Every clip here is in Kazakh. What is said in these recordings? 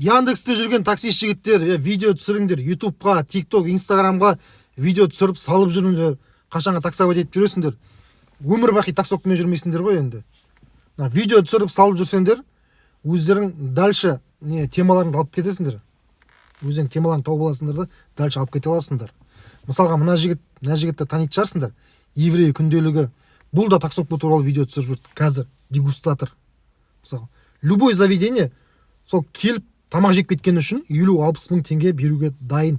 Яндексте жүрген таксист жігіттер, видео түсіріңдер, ютубқа, тикток, инстаграмға видео түсіріп салып жүріңдер. Қашанға таксовать етіп жүресіңдер. Өмір бақи таксовкамен жүрмейсіңдер ғой енді. Видео түсіріп салып жүрсеңдер, өздерің дальше темаларыңды алып кетесіңдер. Өзің темаларын тауып аласыңдар да дальше алып кете аласыңдар. Мысалға мына жігітті танитын шығарсыңдар. Еврей күнделігі. Бұл да таксовка туралы видео түсіріп жүр. Қазір дегустатор. Мысалы, любой заведение сол келіп тамақ жеп кеткен үшін 50-60 мың теңге беруге дайын.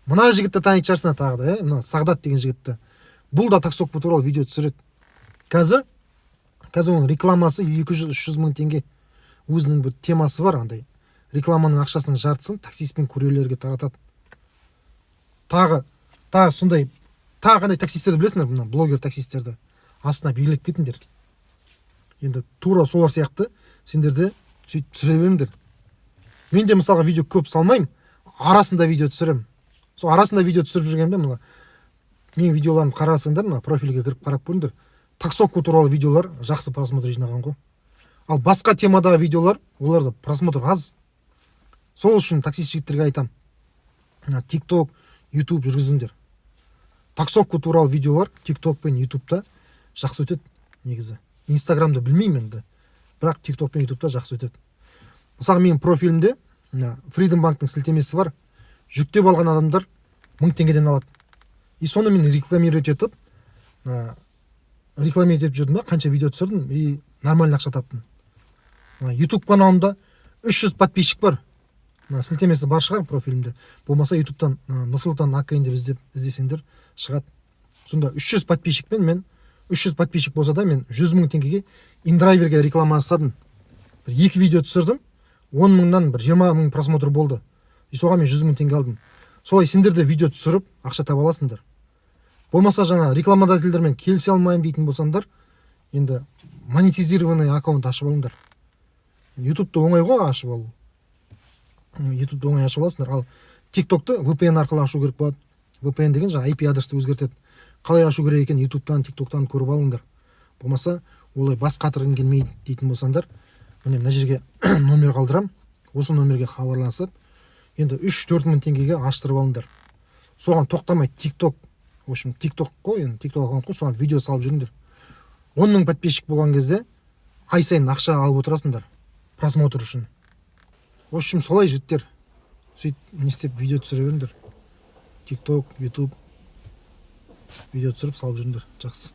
Мына жігітті танитын шығарсыңдар тағы да, мына Сағдат деген жігітті. Бұл да таксовка туралы видео түсіреді. Қазір оның рекламасы 200-300 мың теңге. Өзінің бір темасы бар андай. Рекламаның ақшасының жартысын таксист пен курьерлерге таратады. Тағы сондай, қандай таксистерді білесіңдер, мына блогер таксистерді. Астына билеп кетіңдер. Енді тура солар сияқты сендерді сөйтіп түсіре беріңдер. Мен де мысалға видео көп салмаймын, арасында видео түсірем. Сол арасында видео түсіріп жүргенде мына менің видеоларымды қарасаңдар, мына профильге кіріп қарап көріңдер. Таксовка туралы видеолар жақсы просмотр жинаған ғой. Ал басқа темадағы видеолар, оларда просмотр аз. Сол үшін таксист жігіттерге айтам. TikTok, YouTube жүргізіңдер. Таксовка туралы видеолар TikTok пен YouTube'та жақсы өтеді негізі. Инстаграмда білмеймін енді, бірақ TikTok пен YouTube'та жақсы өтеді. Мысалы менің профилімде Freedom Bank'тың сілтемесі бар. Жүктеп алған адамдар 1000 теңгеден алады. И соны мен рекламировать етіп жүрдім, қанша видео түсірдім и нормальный ақша таптым. YouTube каналымда 300 подписчик бар. Сілтемесі бар шығар профилімде. Болмаса YouTube'тан Нұрсұлтан Акаин деп іздесеңдер шығады. Сонда 300 подписчикпен мен 300 подписчик болса да мен 100 мың теңгеге индрайверге реклама жасадым. 2 видео түсірдім, 10 мыңнан 20 мың просмотр болды. И соған мен 100 мың теңге алдым. Солай сендер де видео түсіріп ақша таба аласыңдар. Болмаса жаңа рекламодательдермен келісе алмаймын дейтін болсаңдар, енді монетизированный аккаунт ашып алыңдар. YouTube'да оңай ғой ашып алу. YouTube'да оңай ашып аласыңдар. Ал TikTok'ты VPN арқылы ашу керек болады. VPN деген жаңа IP адресті өзгертеді. Қалай ашу керек екен YouTube'тан, TikTok'тан көріп алыңдар. Болмаса олай бас қатырғым келмейді дейтін болсаңдар, міне мына жерге номер қалдырам. Осы номерге хабарласып, енді 3-4 мың теңгеге аштырып алыңдар. Соған тоқтамайды TikTok. В общем, TikTok қой, енді TikTok аккаунт қой, соған видео салып жүріңдер. 10 мың подписчик болған кезде ай сайын ақша алып отырасыңдар просмотр үшін. В общем, солай жігіттер. Сөйтіп не істеп видео түсіре беріңдер. TikTok, YouTube видео түсіріп салып жүріңдер. Жақсы.